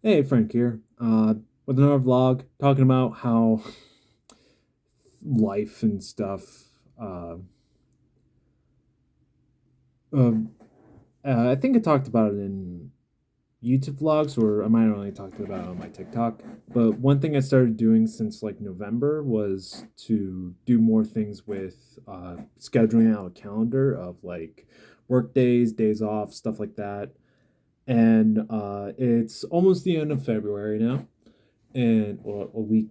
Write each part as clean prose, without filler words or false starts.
Hey, Frank here, with another vlog talking about how life and stuff. Uh, um, I think I talked about it in YouTube vlogs, or I might have only talked about it on my TikTok. But one thing I started doing since like November was to do more things with scheduling out a calendar of like work days, days off, stuff like that. And it's almost the end of February now, and well, a week,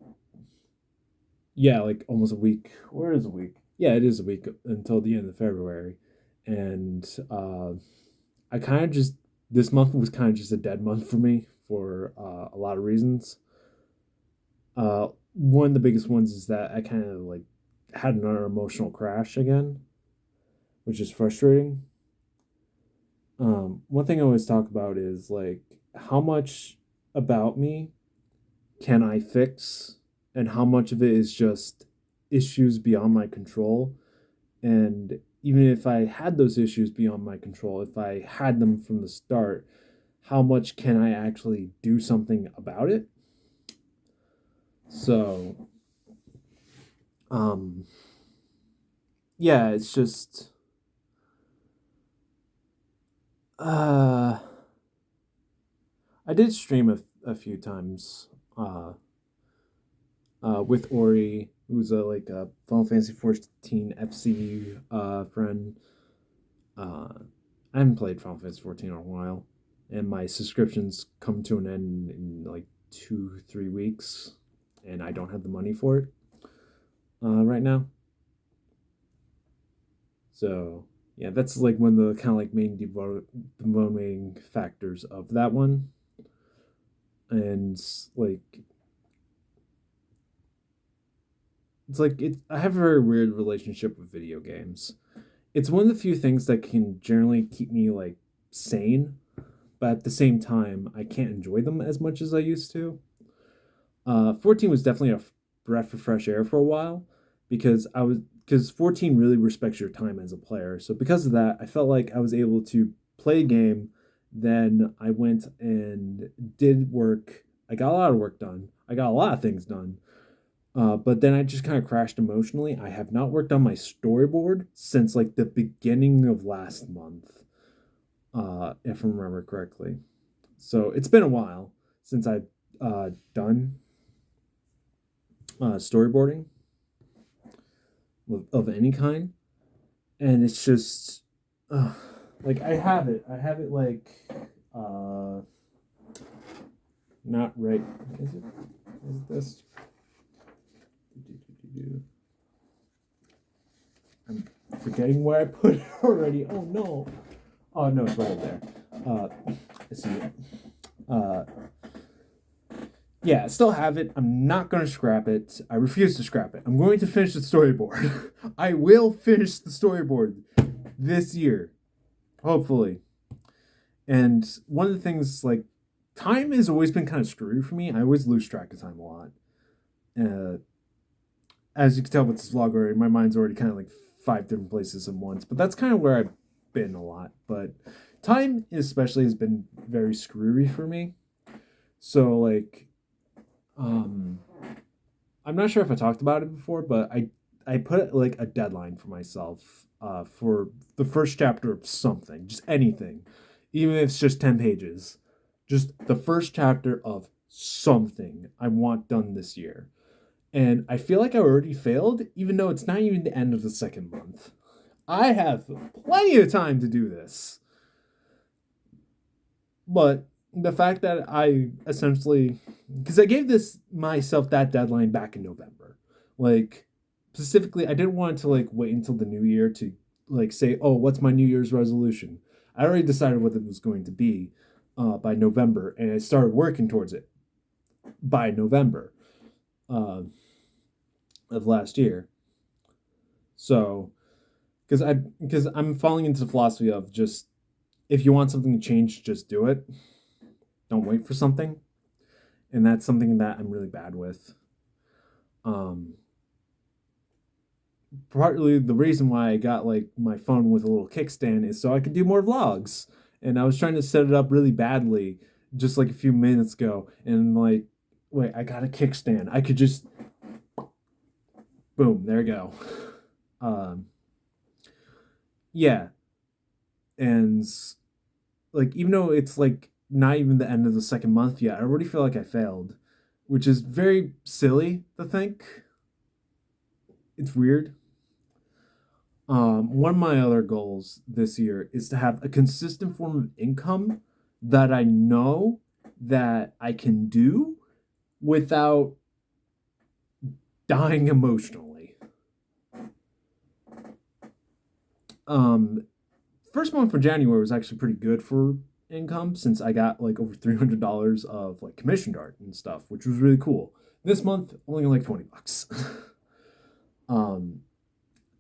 yeah, like almost a week. Where is a week? Yeah, it is a week until the end of February. And I kind of just, this month was kind of just a dead month for me for a lot of reasons. One of the biggest ones is that I kind of like had another emotional crash again, which is frustrating. One thing I always talk about is like how much about me can I fix and how much of it is just issues beyond my control. And even if I had those issues beyond my control, if I had them from the start, how much can I actually do something about it? So, um, yeah, it's just, uh, I did stream a few times, with Ori, who's like a Final Fantasy 14 FC friend. Uh, I haven't played Final Fantasy 14 in a while, and my subscriptions come to an end in like 2 3 weeks, and I don't have the money for it right now. So yeah, that's like one of the kind of like main devoting factors of that one, and like it's like I have a very weird relationship with video games. It's one of the few things that can generally keep me like sane, but at the same time, I can't enjoy them as much as I used to. 14 was definitely a breath of fresh air for a while because 14 really respects your time as a player. So because of that, I felt like I was able to play a game. Then I went and did work. I got a lot of work done. I got a lot of things done. But then I just kind of crashed emotionally. I have not worked on my storyboard since like the beginning of last month, if I remember correctly. So it's been a while since I've done storyboarding of any kind, and it's just uh, like I have it. I have it like uh, not right. Is it? Is it this? I'm forgetting where I put it already. Oh no! Oh no, it's right there. Uh, let's see. Uh, yeah, I still have it. I'm not going to scrap it. I refuse to scrap it. I'm going to finish the storyboard. I will finish the storyboard this year, hopefully. And one of the things, like, time has always been kind of screwy for me. I always lose track of time a lot. Uh, as you can tell with this vlog already, my mind's already kind of like five different places at once. But that's kind of where I've been a lot. But time, especially, has been very screwy for me. So, like, um, I'm not sure if I talked about it before, but I put like a deadline for myself for the first chapter of something, just anything, even if it's just 10 pages, just the first chapter of something I want done this year. And I feel like I already failed, even though it's not even the end of the second month. I have plenty of time to do this, but the fact that I essentially, because I gave this myself that deadline back in November, like specifically, I didn't want to like wait until the new year to like say, oh, what's my New Year's resolution? I already decided what it was going to be by November, and I started working towards it by November uh, of last year. So, because I'm falling into the philosophy of just if you want something to change, just do it. Don't wait for something, and that's something that I'm really bad with. Um, Partly the reason why I got like my phone with a little kickstand is so I could do more vlogs. And I was trying to set it up really badly just like a few minutes ago, and like, wait, I got a kickstand. I could just boom, there you go. Um, yeah, and like even though it's like not even the end of the second month yet, I already feel like I failed, which is very silly to think. It's weird. One of my other goals this year is to have a consistent form of income that I know that I can do without dying emotionally. Um, First month for January was actually pretty good for income since I got like over $300 of like commissioned art and stuff, which was really cool. This month only like $20. um,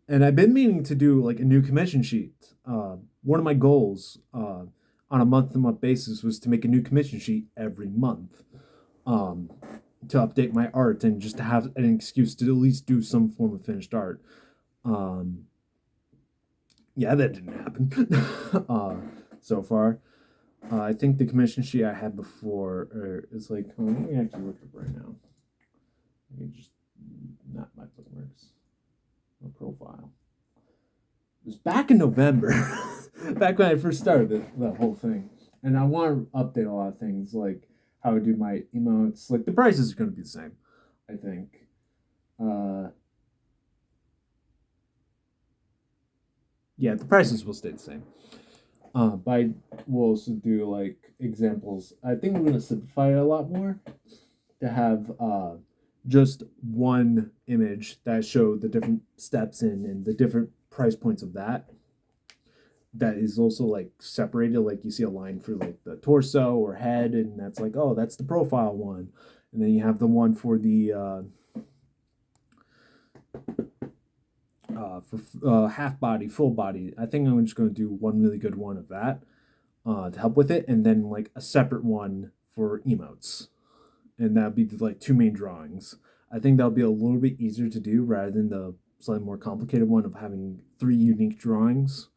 and I've been meaning to do like a new commission sheet. One of my goals on a month to month basis was to make a new commission sheet every month um, to update my art and just to have an excuse to at least do some form of finished art. Um, yeah, that didn't happen so far. I think the commission sheet I had before is like, let me actually look it up right now. Let me just, not my bookmarks, my profile. It was back in November, back when I first started the whole thing. And I want to update a lot of things, like how I do my emotes. Like the prices are going to be the same, I think. Uh, yeah, the prices will stay the same. But I will also do like examples. I think I'm going to simplify it a lot more to have just one image that show the different steps in and the different price points of that. That is also like separated, like you see a line for like the torso or head, and that's like, oh, that's the profile one. And then you have the one for the for half body, full body. I think I'm just going to do one really good one of that to help with it, and then like a separate one for emotes, and that'd be the, like two main drawings. I think that'll be a little bit easier to do rather than the slightly more complicated one of having three unique drawings.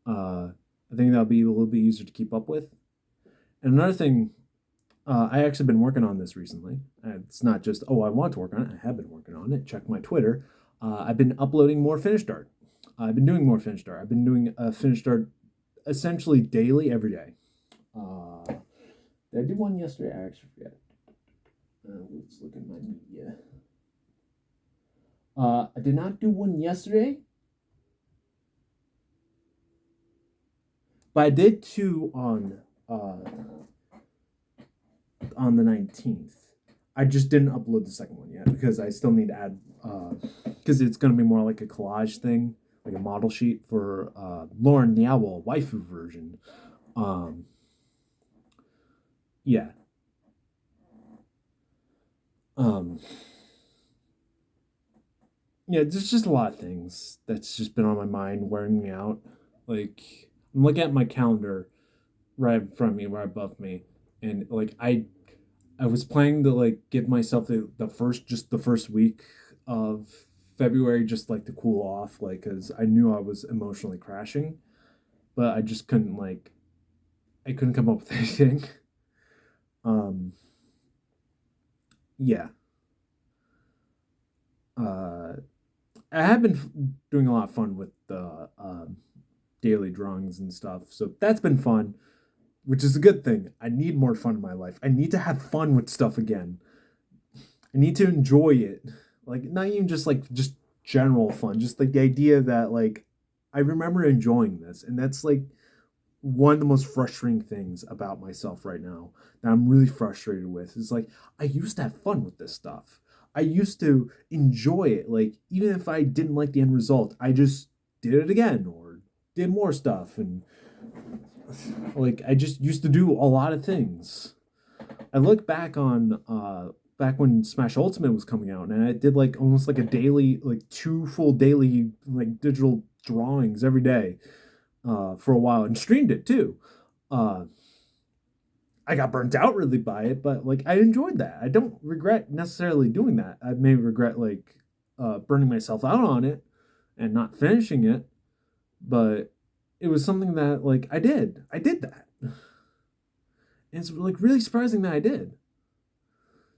I think that'll be a little bit easier to keep up with. And another thing, I actually been working on this recently. It's not just, oh, I want to work on it. I have been working on it. Check my Twitter. I've been uploading more finished art. I've been doing more finished art. I've been doing finished art essentially daily, every day. Did I do one yesterday? I actually forget. Let's look at my media. I did not do one yesterday, but I did two on the 19th. I just didn't upload the second one yet because I still need to add because it's going to be more like a collage thing, like a model sheet for Lauren the Owl waifu version. Um, yeah. Um, yeah, there's just a lot of things that's just been on my mind, wearing me out. Like I'm looking at my calendar right in front of me, right above me, and like I was planning to like give myself the first week of February just like to cool off, like because I knew I was emotionally crashing, but I just couldn't like I couldn't come up with anything. Um, yeah, uh, I have been doing a lot of fun with the daily drawings and stuff, so that's been fun, which is a good thing. I need more fun in my life. I need to have fun with stuff again. I need to enjoy it. Like not even just like just general fun, just like the idea that like I remember enjoying this, and that's like one of the most frustrating things about myself right now that I'm really frustrated with is like I used to have fun with this stuff. I used to enjoy it. Like even if I didn't like the end result, I just did it again or did more stuff, and like I just used to do a lot of things. I look back on back when Smash Ultimate was coming out, and I did like almost like a daily, like two full daily like digital drawings every day for a while, and streamed it too. Uh, I got burnt out really by it, but like I enjoyed that. I don't regret necessarily doing that. I may regret like burning myself out on it and not finishing it, but it was something that like I did. I did that, And it's like really surprising that I did.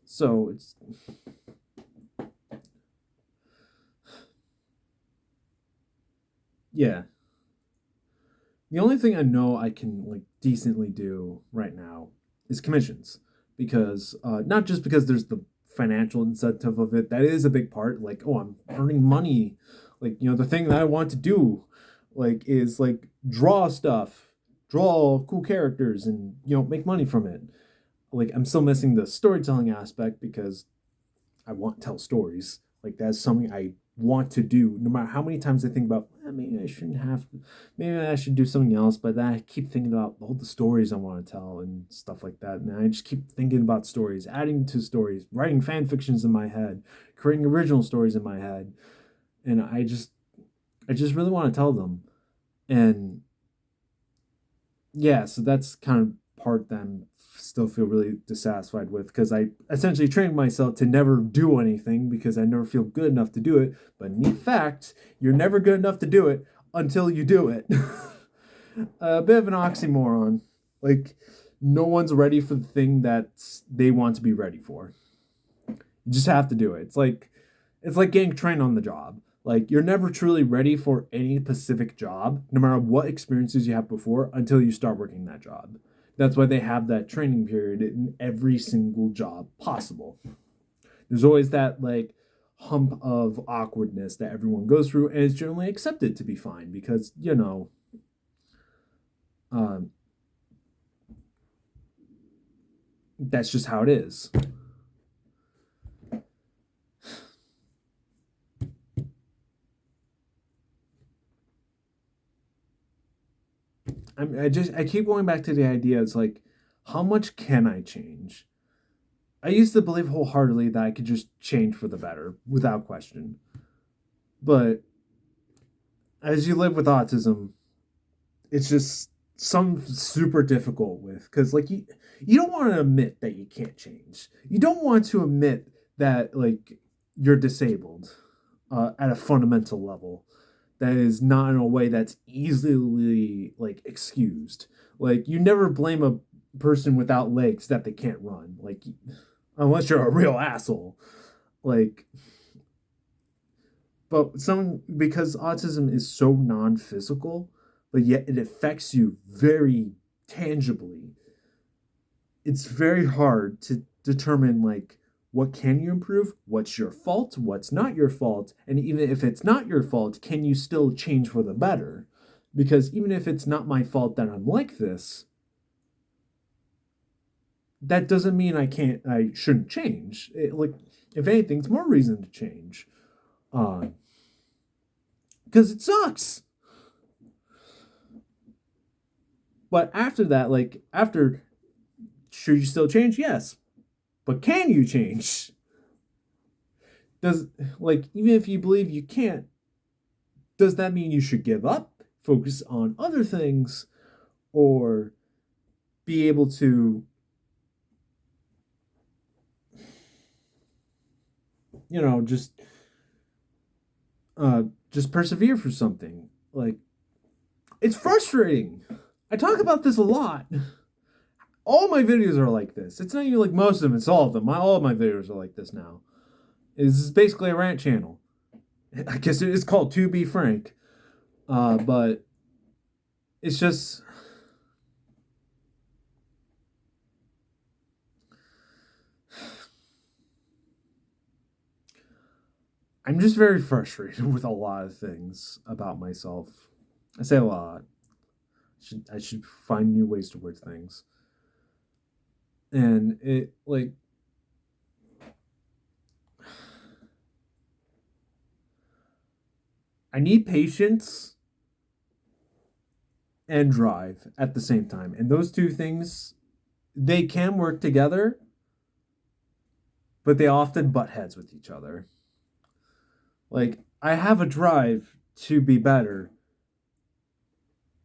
So it's yeah. The only thing I know I can like decently do right now is commissions because not just because there's the financial incentive of it. That is a big part. Like, oh, I'm earning money. Like, the thing that I want to do, like, is like draw stuff, draw cool characters, and make money from it. Like, I'm still missing the storytelling aspect because I want to tell stories. Like that's something I want to do. No matter how many times I think about, maybe I shouldn't have, maybe I should do something else. But then I keep thinking about all the stories I want to tell and stuff like that. And I just keep thinking about stories, adding to stories, writing fan fictions in my head, creating original stories in my head, and I just really want to tell them. And yeah, so that's kind of part that I'm still feel really dissatisfied with because I essentially trained myself to never do anything because I never feel good enough to do it. But neat fact, you're never good enough to do it until you do it. A bit of an oxymoron. Like no one's ready for the thing that they want to be ready for. You just have to do it. It's like getting trained on the job. Like you're never truly ready for any specific job, no matter what experiences you have before, until you start working that job. That's why they have that training period in every single job possible. There's always that like hump of awkwardness that everyone goes through, and it's generally accepted to be fine because um, that's just how it is. I keep going back to the idea. It's like, how much can I change? I used to believe wholeheartedly that I could just change for the better without question. But as you live with autism, it's just some super difficult with because like you don't want to admit that you can't change. You don't want to admit that like you're disabled at a fundamental level that is not in a way that's easily like excused. Like you never blame a person without legs that they can't run. Like unless you're a real asshole. Like but some because autism is so non-physical, but yet it affects you very tangibly. It's very hard to determine like what can you improve, what's your fault, what's not your fault, and even if it's not your fault, can you still change for the better? Because even if it's not my fault that I'm like this, that doesn't mean I shouldn't change. Like if anything, it's more reason to change. Uh, because it sucks. But after that, like after, should you still change? Yes, but can you change? Does like even if you believe you can't, does that mean you should give up, focus on other things, or be able to, just uh just persevere for something? Like it's frustrating. I talk about this a lot. All my videos are like this. It's not even like most of them, it's all of them. All of my videos are like this now. This is basically a rant channel. I guess it is called To Be Frank. But it's just I'm just very frustrated with a lot of things about myself. I say a lot. I should find new ways to word things. And it like I need patience and drive at the same time. And those two things they can work together, but they often butt heads with each other. Like I have a drive to be better,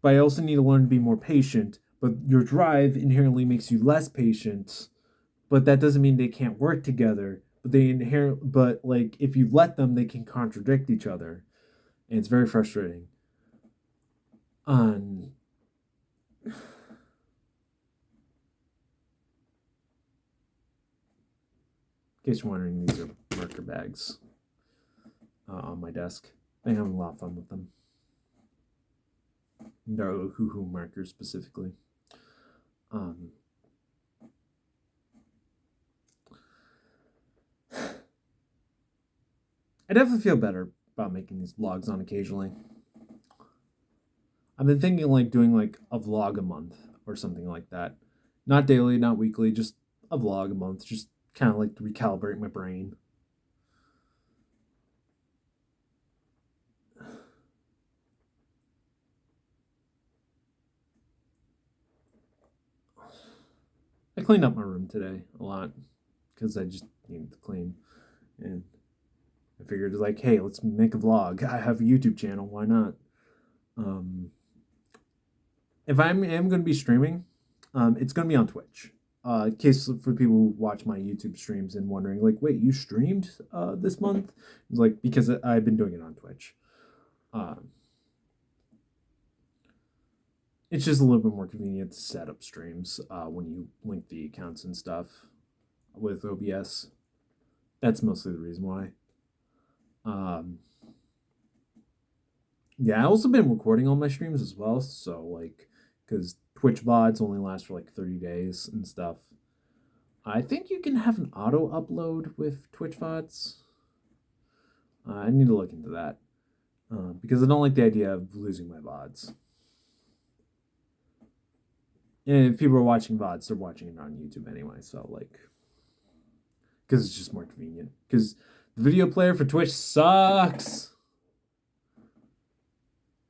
but I also need to learn to be more patient. But your drive inherently makes you less patient, but that doesn't mean they can't work together. But like if you let them, they can contradict each other, and it's very frustrating. Um, In case you're wondering, these are marker bags on my desk. I'm having a lot of fun with them. They're Ohuhu markers specifically. I definitely feel better about making these vlogs on occasionally. I've been thinking like doing like a vlog a month or something like that. Not daily, not weekly, just a vlog a month. Just kind of like to recalibrate my brain. I cleaned up my room today a lot because I just needed to clean. And I figured like, hey, let's make a vlog. I have a YouTube channel. Why not? If I am going to be streaming, it's going to be on Twitch. In case for people who watch my YouTube streams and wondering, like, wait, you streamed this month? It's like, because I've been doing it on Twitch. It's just a little bit more convenient to set up streams when you link the accounts and stuff with OBS. That's mostly the reason why. Yeah, I've also been recording all my streams as well, so like, because Twitch VODs only last for like 30 days and stuff. I think you can have an auto upload with Twitch VODs. I need to look into that because I don't like the idea of losing my VODs. And if people are watching VODs, they're watching it on YouTube anyway, so like, because it's just more convenient. Because the video player for Twitch sucks.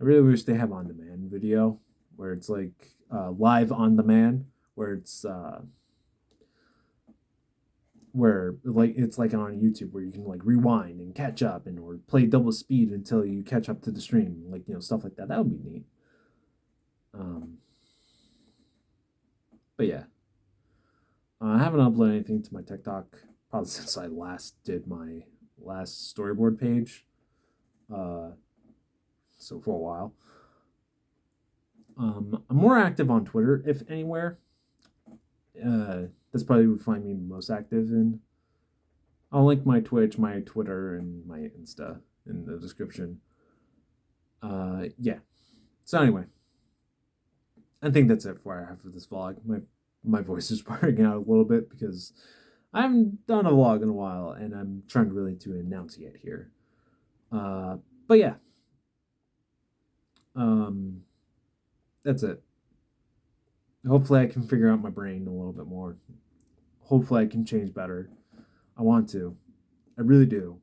I really wish they have on-demand video where it's like live on demand, where it's where like it's like on YouTube where you can like rewind and catch up and or play double speed until you catch up to the stream, like, you know, stuff like that. That would be neat. But yeah, I haven't uploaded anything to my TikTok probably since I last did my last storyboard page. So for a while. I'm more active on Twitter, if anywhere. That's probably would find me most active in. I'll link my Twitch, my Twitter, and my Insta in the description. Yeah. So anyway, I think that's it for what I have for this vlog. My voice is wearing out a little bit because I haven't done a vlog in a while, and I'm trying really to enunciate here. But yeah. That's it. Hopefully I can figure out my brain a little bit more. Hopefully I can change better. I want to. I really do.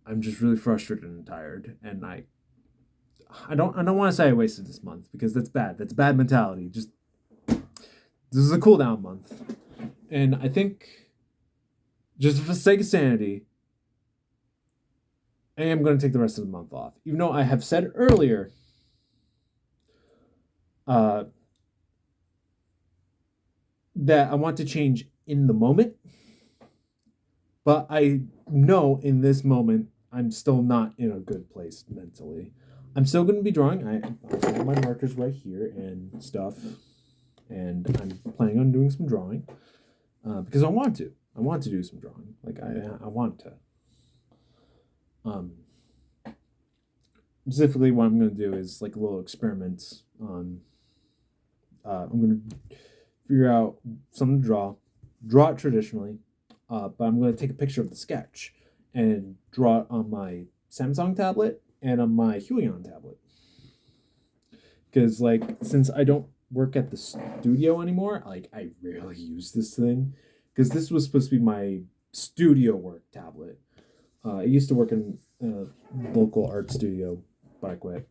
I'm just really frustrated and tired, and I don't want to say I wasted this month because that's bad. That's bad mentality. Just this is a cool down month. And I think just for the sake of sanity, I am going to take the rest of the month off. Even though I have said earlier that I want to change in the moment. But I know in this moment, I'm still not in a good place mentally. I'm still going to be drawing. I have my markers right here and stuff. And I'm planning on doing some drawing because I want to. I want to do some drawing. Like, I want to. Specifically, what I'm going to do is like a little experiment on. I'm going to figure out something to draw it traditionally, but I'm going to take a picture of the sketch and draw it on my Samsung tablet and on my Huion tablet. Because like, since I don't work at the studio anymore, like I rarely use this thing because this was supposed to be my studio work tablet. I used to work in a local art studio, but I quit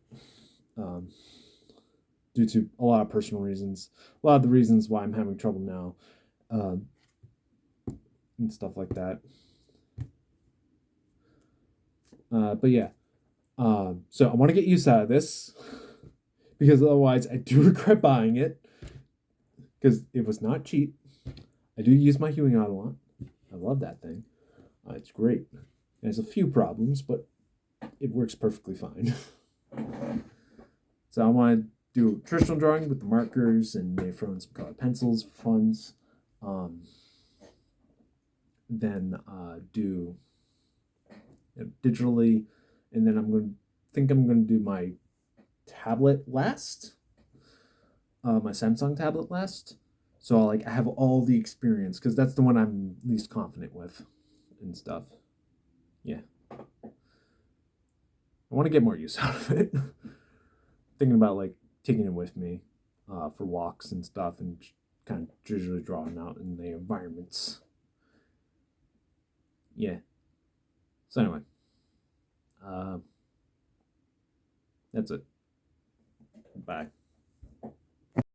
due to a lot of personal reasons. A lot of the reasons why I'm having trouble now, and stuff like that. But yeah, so I want to get used out of this because otherwise I do regret buying it because it was not cheap. I do use my Huion a lot. I love that thing. It's great. It has a few problems, but it works perfectly fine. So I want to do traditional drawing with the markers and maybe throw in some colored pencils for funds. then do digitally, and then I'm going to do my tablet last, my Samsung tablet last. So like I have all the experience because that's the one I'm least confident with and stuff. Yeah, I want to get more use out of it. Thinking about like taking it with me for walks and stuff, and kind of visually drawing out in the environments. Yeah. So anyway, uh, that's it. Bye.